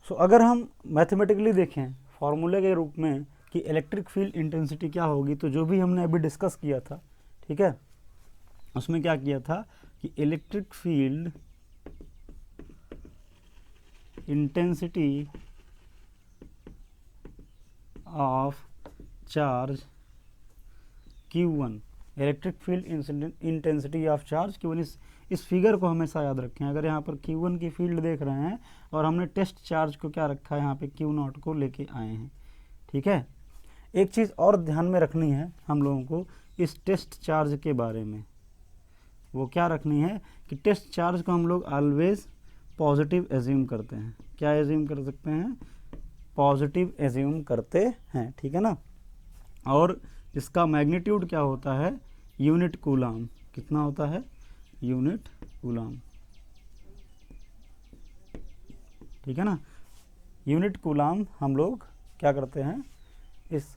सो अगर हम मैथमेटिकली देखें फॉर्मूले के रूप में कि इलेक्ट्रिक फील्ड इंटेंसिटी क्या होगी, तो जो भी हमने अभी डिस्कस किया था, ठीक है, उसमें क्या किया था कि electric field intensity of charge Q1, electric field intensity of charge Q1, इस फिगर को हमेशा याद रखें। अगर यहाँ पर Q1 की फील्ड देख रहे हैं और हमने टेस्ट चार्ज को क्या रखा है, यहाँ पे Q0 को लेके आए हैं, ठीक है। एक चीज़ और ध्यान में रखनी है हम लोगों को इस टेस्ट चार्ज के बारे में, वो क्या रखनी है कि टेस्ट चार्ज को हम लोग ऑलवेज पॉजिटिव एज्यूम करते हैं। क्या एज्यूम कर सकते हैं? पॉजिटिव एज्यूम करते हैं, ठीक है ना। और इसका मैग्नीट्यूड क्या होता है? Unit coulomb. कितना होता है? यूनिट कूलाम, ठीक है ना। यूनिट कूलाम हम लोग क्या करते हैं, इस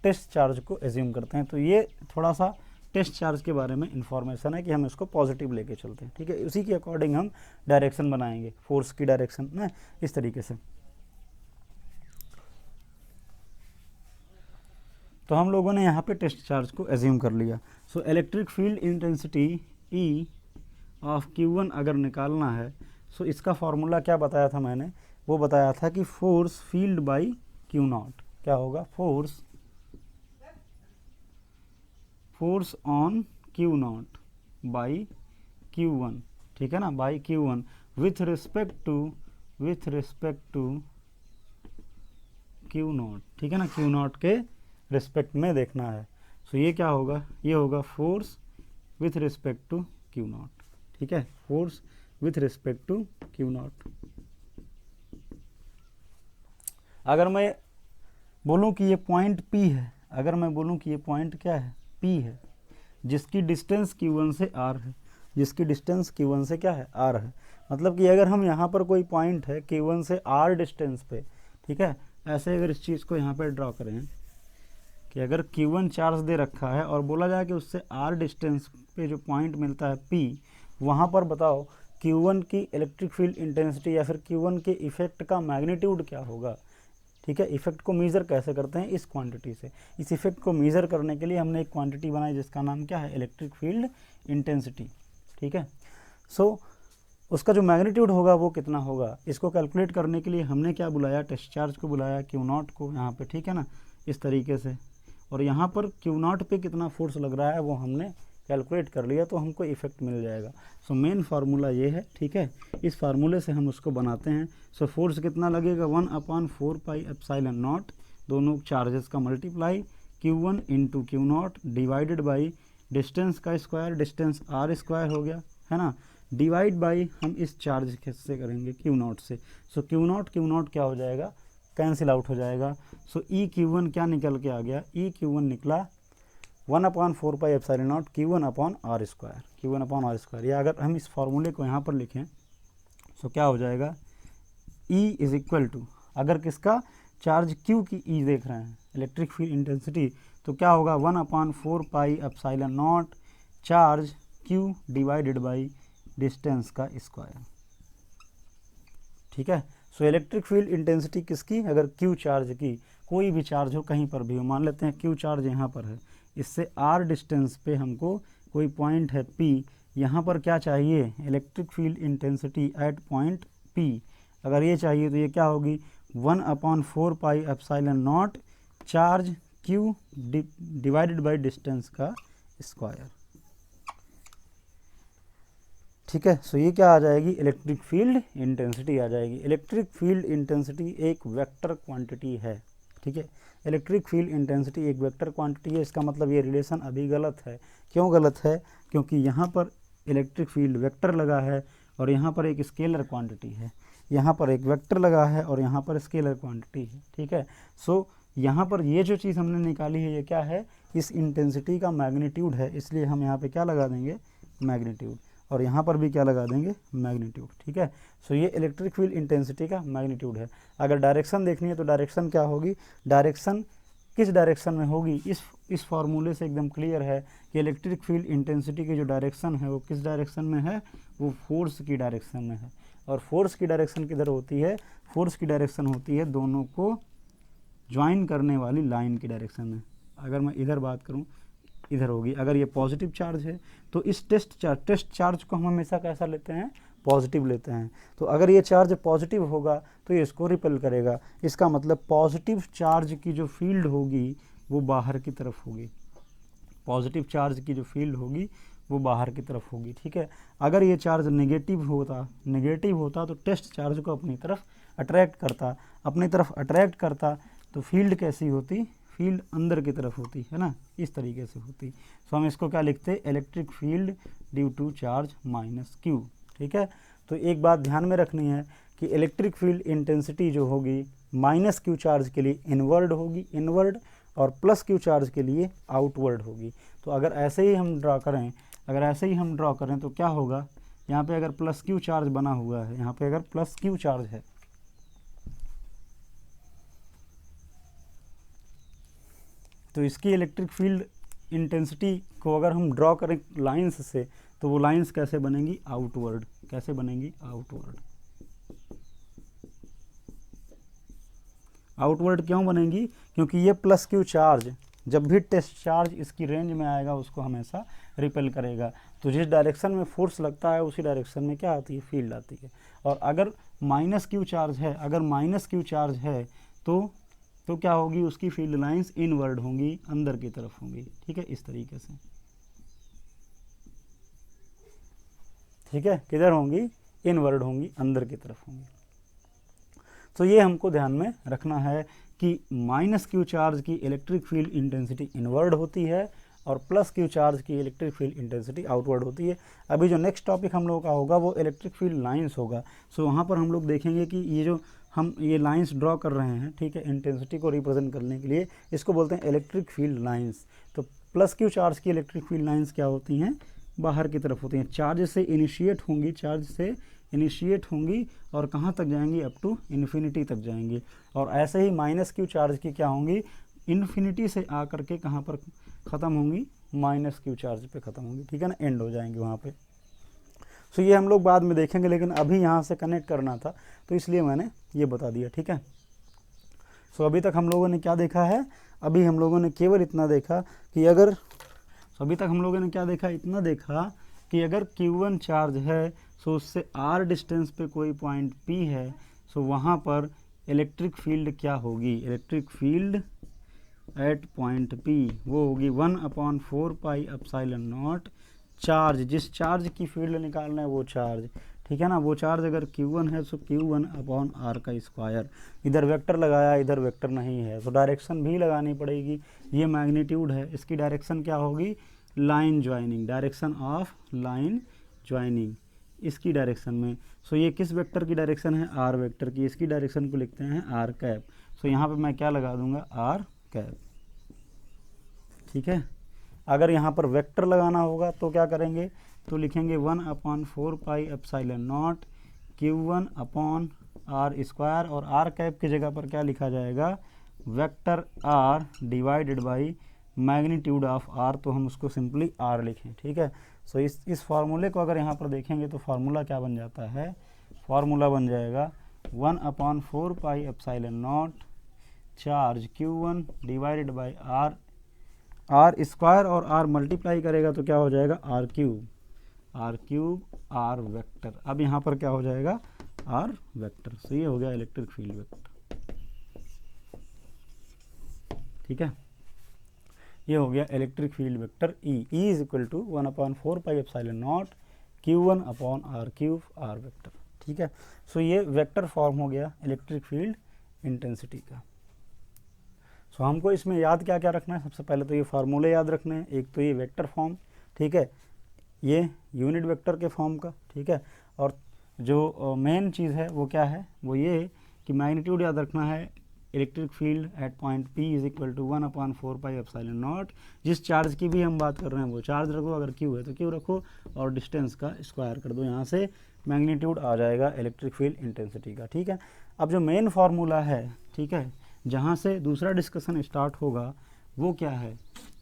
टेस्ट चार्ज को एज्यूम करते हैं। तो ये थोड़ा सा टेस्ट चार्ज के बारे में इंफॉर्मेशन है कि हम इसको पॉजिटिव लेके चलते हैं, ठीक है। उसी के अकॉर्डिंग हम डायरेक्शन बनाएंगे, फोर्स की डायरेक्शन ना, इस तरीके से। तो हम लोगों ने यहाँ पे टेस्ट चार्ज को एज्यूम कर लिया। So electric field intensity E of Q1 अगर निकालना है, सो इसका फॉर्मूला क्या बताया था मैंने? वो बताया था कि फोर्स फील्ड बाई Q0 क्या होगा? Force on Q0 by Q1, ठीक है ना, by Q1 with respect to Q0, ठीक है ना, Q0 के रिस्पेक्ट में देखना है। सो ये क्या होगा? ये होगा force with respect to Q0, ठीक है, force with respect to Q0। अगर मैं बोलूं कि ये पॉइंट P है, अगर मैं बोलूं कि ये पॉइंट क्या है? P है, जिसकी डिस्टेंस Q1 से R है, जिसकी डिस्टेंस Q1 से क्या है? R है। मतलब कि अगर हम यहाँ पर कोई पॉइंट है Q1 से R डिस्टेंस पे, ठीक है, ऐसे अगर इस चीज़ को यहाँ पर ड्रॉ करें कि अगर Q1 चार्ज दे रखा है और बोला जाए कि उससे R डिस्टेंस पे जो पॉइंट मिलता है P, वहाँ पर बताओ Q1 की इलेक्ट्रिक फील्ड इंटेंसिटी या फिर Q1 के इफेक्ट का मैग्नीट्यूड क्या होगा, ठीक है। इफेक्ट को मेज़र कैसे करते हैं? इस क्वांटिटी से। इस इफेक्ट को मेज़र करने के लिए हमने एक क्वांटिटी बनाई जिसका नाम क्या है? इलेक्ट्रिक फील्ड इंटेंसिटी, ठीक है। सो उसका जो मैग्नीट्यूड होगा वो कितना होगा, इसको कैलकुलेट करने के लिए हमने क्या बुलाया? टेस्ट चार्ज को बुलाया, Q0 को यहाँ पे, ठीक है ना, इस तरीके से। और यहाँ पर Q0 पे कितना फोर्स लग रहा है वो हमने कैलकुलेट कर लिया, तो हमको इफेक्ट मिल जाएगा। सो मेन फार्मूला ये है, ठीक है। इस फार्मूले से हम उसको बनाते हैं। सो फोर्स कितना लगेगा? 1/4 पाई एप्सिलॉन नॉट, दोनों चार्जेस का multiply, Q1 into Q0 divided by distance का स्क्वायर, डिस्टेंस R स्क्वायर हो गया, है ना, डिवाइड बाई हम इस चार्ज से करेंगे Q0 से। सो Q0 क्या हो जाएगा? कैंसिल आउट हो जाएगा। सो EQ1 क्या निकल के आ गया? EQ1 निकला 1/4 pi epsilon naught Q1/R square, Q1/R square. या अगर हम इस फॉर्मूले को यहाँ पर लिखें सो क्या हो जाएगा? E इज इक्वल टू, अगर किसका? चार्ज Q की E देख रहे हैं, इलेक्ट्रिक फील्ड इंटेंसिटी, तो क्या होगा? 1/4 pi epsilon naught charge Q divided by distance का स्क्वायर, ठीक है। सो इलेक्ट्रिक फील्ड इंटेंसिटी किसकी? अगर Q चार्ज की, कोई भी चार्ज हो कहीं पर भी हो, मान लेते हैं Q चार्ज यहाँ पर है, इससे R डिस्टेंस पे हमको कोई पॉइंट है P, यहाँ पर क्या चाहिए? Electric field intensity at point P। अगर ये चाहिए तो ये क्या होगी? 1/4 pi epsilon naught charge Q divided by distance का स्क्वायर, ठीक है। सो ये क्या आ जाएगी? इलेक्ट्रिक फील्ड इंटेंसिटी आ जाएगी। इलेक्ट्रिक फील्ड इंटेंसिटी एक वेक्टर क्वांटिटी है, ठीक है। इलेक्ट्रिक फील्ड इंटेंसिटी एक वेक्टर क्वांटिटी है। इसका मतलब ये रिलेशन अभी गलत है। क्यों गलत है? क्योंकि यहाँ पर इलेक्ट्रिक फील्ड वेक्टर लगा है और यहाँ पर एक स्केलर क्वांटिटी है, यहाँ पर एक वेक्टर लगा है और यहाँ पर स्केलर क्वांटिटी है, ठीक है। सो यहाँ पर ये जो चीज़ हमने निकाली है ये क्या है? इस इंटेंसिटी का मैग्नीट्यूड है, इसलिए हम यहाँ पे क्या लगा देंगे? मैग्नीट्यूड। और यहाँ पर भी क्या लगा देंगे? मैग्नीट्यूड, ठीक है। सो ये इलेक्ट्रिक फील्ड इंटेंसिटी का मैग्नीट्यूड है। अगर डायरेक्शन देखनी है तो डायरेक्शन क्या होगी? डायरेक्शन किस डायरेक्शन में होगी? इस फार्मूले से एकदम क्लियर है कि इलेक्ट्रिक फील्ड इंटेंसिटी की जो डायरेक्शन है वो किस डायरेक्शन में है? वो फोर्स की डायरेक्शन में है। और फोर्स की डायरेक्शन किधर होती है, फोर्स की डायरेक्शन होती है दोनों को ज्वाइन करने वाली लाइन की डायरेक्शन में। अगर मैं इधर बात करूं, इधर होगी, अगर ये पॉजिटिव चार्ज है तो इस टेस्ट चार्ज को हम हमेशा कैसा लेते हैं, पॉजिटिव लेते हैं। तो अगर ये चार्ज पॉजिटिव होगा तो ये इसको रिपेल करेगा, इसका मतलब पॉजिटिव चार्ज की जो फील्ड होगी वो बाहर की तरफ होगी, पॉजिटिव चार्ज की जो फील्ड होगी वो बाहर की तरफ होगी, ठीक है। अगर ये चार्ज नेगेटिव होता तो टेस्ट चार्ज को अपनी तरफ अट्रैक्ट करता, तो फील्ड कैसी होती, फील्ड अंदर की तरफ होती है ना, इस तरीके से होती। सो हम इसको क्या लिखते, electric field due to charge minus Q, ठीक है। तो एक बात ध्यान में रखनी है कि इलेक्ट्रिक फील्ड इंटेंसिटी जो होगी माइनस क्यू चार्ज के लिए इनवर्ड होगी, इनवर्ड, और प्लस क्यू चार्ज के लिए आउटवर्ड होगी। तो अगर ऐसे ही हम ड्रॉ करें तो क्या होगा, यहाँ पे अगर प्लस क्यू चार्ज बना हुआ है, यहाँ पे अगर प्लस क्यू चार्ज है तो इसकी इलेक्ट्रिक फील्ड इंटेंसिटी को अगर हम ड्रॉ करें लाइंस से तो वो लाइंस कैसे बनेंगी, आउटवर्ड, कैसे बनेंगी, आउटवर्ड क्यों बनेंगी, क्योंकि ये प्लस क्यू चार्ज जब भी टेस्ट चार्ज इसकी रेंज में आएगा उसको हमेशा रिपेल करेगा। तो जिस डायरेक्शन में फोर्स लगता है उसी डायरेक्शन में क्या आती है, फील्ड आती है। और अगर माइनस क्यू चार्ज है तो क्या होगी, उसकी फील्ड लाइंस इनवर्ड होंगी, अंदर की तरफ होंगी, ठीक है, इस तरीके से, ठीक है, किधर होंगी, इनवर्ड होंगी, अंदर की तरफ होंगी। तो ये हमको ध्यान में रखना है कि माइनस क्यू चार्ज की इलेक्ट्रिक फील्ड इंटेंसिटी इनवर्ड होती है और प्लस क्यू चार्ज की इलेक्ट्रिक फील्ड इंटेंसिटी आउटवर्ड होती है। अभी जो नेक्स्ट टॉपिक हम लोगों का होगा वो इलेक्ट्रिक फील्ड लाइंस होगा। सो वहाँ पर हम लोग देखेंगे कि ये जो हम ये लाइंस ड्रॉ कर रहे हैं, ठीक है, इंटेंसिटी को रिप्रेजेंट करने के लिए, इसको बोलते हैं इलेक्ट्रिक फील्ड लाइंस। तो प्लस क्यू चार्ज की इलेक्ट्रिक फील्ड लाइंस क्या होती हैं, बाहर की तरफ होती हैं, चार्ज से इनिशिएट होंगी और कहाँ तक जाएंगी, अप टू इन्फिनिटी तक जाएंगी। और ऐसे ही माइनस क्यू चार्ज की क्या होंगी, इन्फिनिटी से आकर के कहाँ पर ख़त्म होंगी, माइनस क्यू चार्ज पे ख़त्म होंगी, ठीक है ना, एंड हो जाएंगे वहाँ पे। सो ये हम लोग बाद में देखेंगे, लेकिन अभी यहाँ से कनेक्ट करना था तो इसलिए मैंने ये बता दिया, ठीक है। सो अभी तक हम लोगों ने क्या देखा है, अभी हम लोगों ने केवल इतना देखा कि अगर इतना देखा कि अगर Q1 चार्ज है सो उससे r डिस्टेंस पे कोई पॉइंट P है, सो वहाँ पर इलेक्ट्रिक फील्ड क्या होगी, electric field at point P वो होगी 1/4 पाई एप्सिलॉन नॉट चार्ज, जिस चार्ज की फील्ड निकालना है वो चार्ज, ठीक है ना। वो चार्ज अगर Q1 है तो Q1/r का स्क्वायर, इधर वेक्टर लगाया, इधर वेक्टर नहीं है तो डायरेक्शन भी लगानी पड़ेगी। ये मैग्नीट्यूड है, इसकी डायरेक्शन क्या होगी, line joining, direction of line joining, इसकी डायरेक्शन में। सो ये किस वेक्टर की डायरेक्शन है, आर वेक्टर की, इसकी डायरेक्शन को लिखते हैं आर कैप। सो यहाँ पे मैं क्या लगा दूंगा, आर कैप, ठीक है। अगर यहाँ पर वेक्टर लगाना होगा तो क्या करेंगे, तो लिखेंगे 1/4 pi epsilon naught Q1/r square, और आर कैप की जगह पर क्या लिखा जाएगा, vector R divided by magnitude of R, तो हम उसको सिंपली आर लिखें, ठीक है। सो इस फार्मूले को अगर यहाँ पर देखेंगे तो फार्मूला क्या बन जाता है, फार्मूला बन जाएगा 1/4 pi epsilon naught charge Q1 divided by R square, और आर मल्टीप्लाई करेगा तो क्या हो जाएगा, आर क्यूब आर वेक्टर। अब यहाँ पर क्या हो जाएगा, आर वेक्टर। सो ये हो गया इलेक्ट्रिक फील्ड वेक्टर, ठीक है, ये हो गया electric field vector E is equal to 1/4 pi epsilon naught Q1/r³ R vector, ठीक है। सो ये वेक्टर फॉर्म हो गया इलेक्ट्रिक फील्ड इंटेंसिटी का। सो हमको इसमें याद क्या क्या रखना है, सबसे पहले तो ये फार्मूले याद रखने हैं, एक तो ये वेक्टर फॉर्म, ठीक है, ये यूनिट वेक्टर के फॉर्म का, ठीक है। और जो मेन चीज़ है वो क्या है, वो ये कि मैग्नीट्यूड याद रखना है, electric field at point P is equal to 1/4 pi epsilon naught, जिस चार्ज की भी हम बात कर रहे हैं वो चार्ज रखो, अगर Q है तो Q रखो, और डिस्टेंस का स्क्वायर कर दो, यहाँ से मैग्नीट्यूड आ जाएगा इलेक्ट्रिक फील्ड इंटेंसिटी का, ठीक है। अब जो मेन फार्मूला है, ठीक है, जहाँ से दूसरा डिस्कशन स्टार्ट होगा वो क्या है,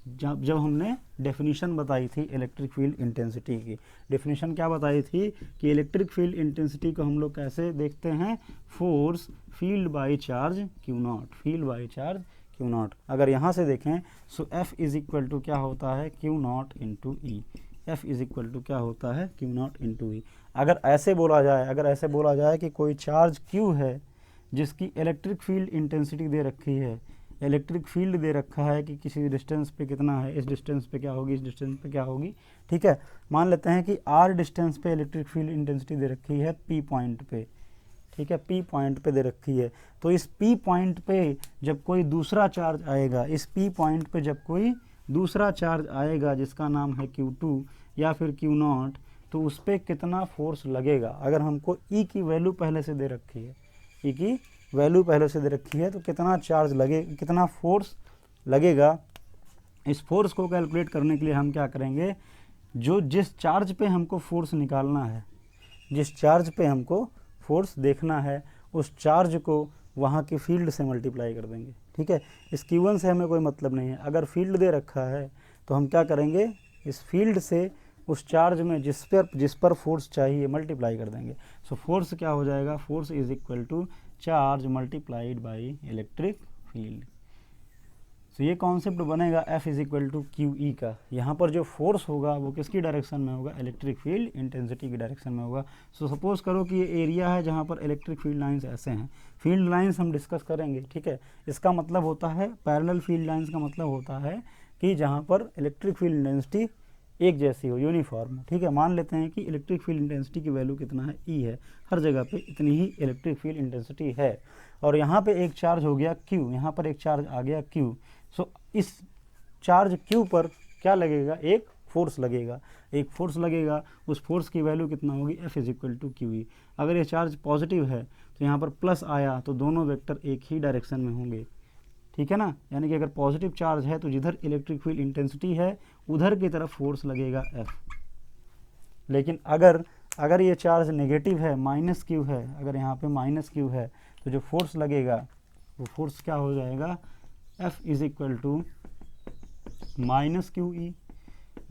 जब हमने डेफिनेशन बताई थी इलेक्ट्रिक फील्ड इंटेंसिटी की, डेफिनेशन क्या बताई थी कि इलेक्ट्रिक फील्ड इंटेंसिटी को हम लोग कैसे देखते हैं, force field by charge Q naught, field by charge Q naught. अगर यहाँ से देखें so F is equal to क्या होता है, Q naught into E, F is equal to क्या होता है, क्यू नॉट इंटू ई। अगर ऐसे बोला जाए कि कोई चार्ज क्यू है जिसकी इलेक्ट्रिक फील्ड इंटेंसिटी दे रखी है, इलेक्ट्रिक फील्ड दे रखा है कि किसी डिस्टेंस पे कितना है, इस डिस्टेंस पे क्या होगी, इस डिस्टेंस पे क्या होगी, ठीक है। मान लेते हैं कि आर डिस्टेंस पे इलेक्ट्रिक फील्ड इंटेंसिटी दे रखी है पी पॉइंट पे, ठीक है, पी पॉइंट पे दे रखी है। तो इस पी पॉइंट पे जब कोई दूसरा चार्ज आएगा, इस पी पॉइंट पे जब कोई दूसरा चार्ज आएगा जिसका नाम है Q2 या फिर Q0, तो उस पर कितना फोर्स लगेगा। अगर हमको E की वैल्यू पहले से दे रखी है, E की वैल्यू पहले से दे रखी है, तो कितना चार्ज लगे, कितना फोर्स लगेगा। इस फोर्स को कैलकुलेट करने के लिए हम क्या करेंगे, जिस चार्ज पे हमको फोर्स निकालना है, जिस चार्ज पे हमको फोर्स देखना है, उस चार्ज को वहाँ की फील्ड से मल्टीप्लाई कर देंगे, ठीक है। इस Q1 से हमें कोई मतलब नहीं है। अगर फील्ड दे रखा है तो हम क्या करेंगे, इस फील्ड से उस चार्ज में जिस पर फोर्स चाहिए मल्टीप्लाई कर देंगे। सो फोर्स क्या हो जाएगा, force is equal to charge multiplied by electric field. तो ये कॉन्सेप्ट बनेगा F is equal to Q E का। यहाँ पर जो फोर्स होगा वो किसकी डायरेक्शन में होगा, इलेक्ट्रिक फील्ड इंटेंसिटी की डायरेक्शन में होगा। सो सपोज करो कि ये एरिया है जहाँ पर इलेक्ट्रिक फील्ड लाइंस ऐसे हैं, फील्ड लाइंस हम डिस्कस करेंगे, ठीक है। इसका मतलब होता है पैरेलल फील्ड लाइंस का मतलब होता है कि जहाँ पर इलेक्ट्रिक फील्ड इंटेंसिटी एक जैसी हो, यूनिफॉर्म, ठीक है। मान लेते हैं कि इलेक्ट्रिक फील्ड इंटेंसिटी की वैल्यू कितना है, ई है, हर जगह पे इतनी ही इलेक्ट्रिक फील्ड इंटेंसिटी है। और यहाँ पे एक चार्ज हो गया क्यू, यहाँ पर एक चार्ज आ गया क्यू। सो इस चार्ज क्यू पर क्या लगेगा, एक फोर्स लगेगा, एक फोर्स लगेगा। उस फोर्स की वैल्यू कितना होगी, F is equal to Q E. अगर ये चार्ज पॉजिटिव है तो यहाँ पर प्लस आया तो दोनों वेक्टर एक ही डायरेक्शन में होंगे, ठीक है ना। यानी कि अगर पॉजिटिव चार्ज है तो जिधर इलेक्ट्रिक फील्ड इंटेंसिटी है उधर की तरफ फोर्स लगेगा F। लेकिन अगर ये चार्ज नेगेटिव है, माइनस क्यू है, अगर यहाँ पे माइनस क्यू है तो जो फोर्स लगेगा वो फोर्स क्या हो जाएगा, F is equal to minus Q E.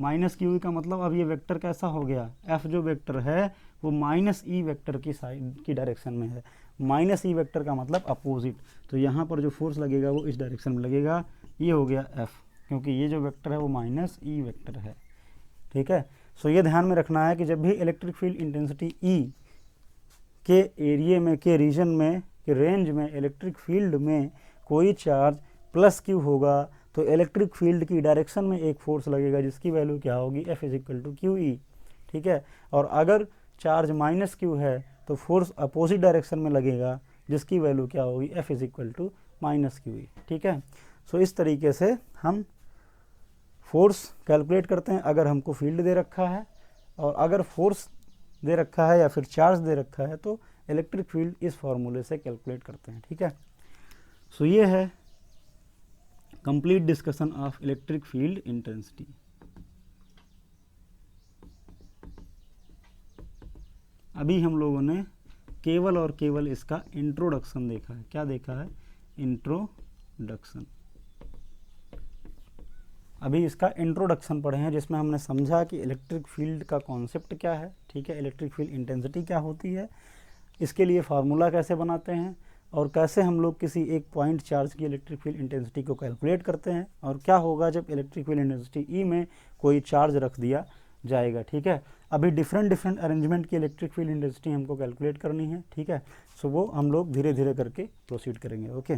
Minus Q E का मतलब अब ये वेक्टर कैसा हो गया, F जो वेक्टर है वो माइनस ई वेक्टर की साइड की डायरेक्शन में है। माइनस ई वेक्टर का मतलब अपोजिट, तो यहाँ पर जो फोर्स लगेगा वो इस डायरेक्शन में लगेगा, ये हो गया F, क्योंकि ये जो वेक्टर है वो माइनस ई वेक्टर है, ठीक है। सो ये ध्यान में रखना है कि जब भी इलेक्ट्रिक फील्ड इंटेंसिटी E के एरिया में, के रीजन में, के रेंज में, इलेक्ट्रिक फील्ड में कोई चार्ज प्लस क्यू होगा तो इलेक्ट्रिक फील्ड की डायरेक्शन में एक फोर्स लगेगा जिसकी वैल्यू क्या होगी, F is equal to Q E, ठीक है। और अगर चार्ज माइनस क्यू है तो फोर्स अपोजिट डायरेक्शन में लगेगा जिसकी वैल्यू क्या होगी, F is equal to minus Q E, ठीक है। सो इस तरीके से हम फोर्स कैलकुलेट करते हैं अगर हमको फील्ड दे रखा है, और अगर फोर्स दे रखा है या फिर चार्ज दे रखा है तो इलेक्ट्रिक फील्ड इस फॉर्मूले से कैलकुलेट करते हैं, ठीक है। सो ये है complete discussion of electric field intensity. अभी हम लोगों ने केवल और केवल इसका इंट्रोडक्शन देखा है। क्या देखा है, इंट्रोडक्शन। अभी इसका इंट्रोडक्शन पढ़े हैं जिसमें हमने समझा कि इलेक्ट्रिक फील्ड का कॉन्सेप्ट क्या है, ठीक है, इलेक्ट्रिक फील्ड इंटेंसिटी क्या होती है, इसके लिए फार्मूला कैसे बनाते हैं, और कैसे हम लोग किसी एक पॉइंट चार्ज की इलेक्ट्रिक फील्ड इंटेंसिटी को कैलकुलेट करते हैं, और क्या होगा जब इलेक्ट्रिक फील्ड इंटेंसिटी ई में कोई चार्ज रख दिया जाएगा, ठीक है। अभी डिफरेंट अरेंजमेंट की इलेक्ट्रिक फील्ड इंटेंसिटी हमको कैलकुलेट करनी है, ठीक है। सो वो हम लोग धीरे धीरे करके प्रोसीड करेंगे, ओके।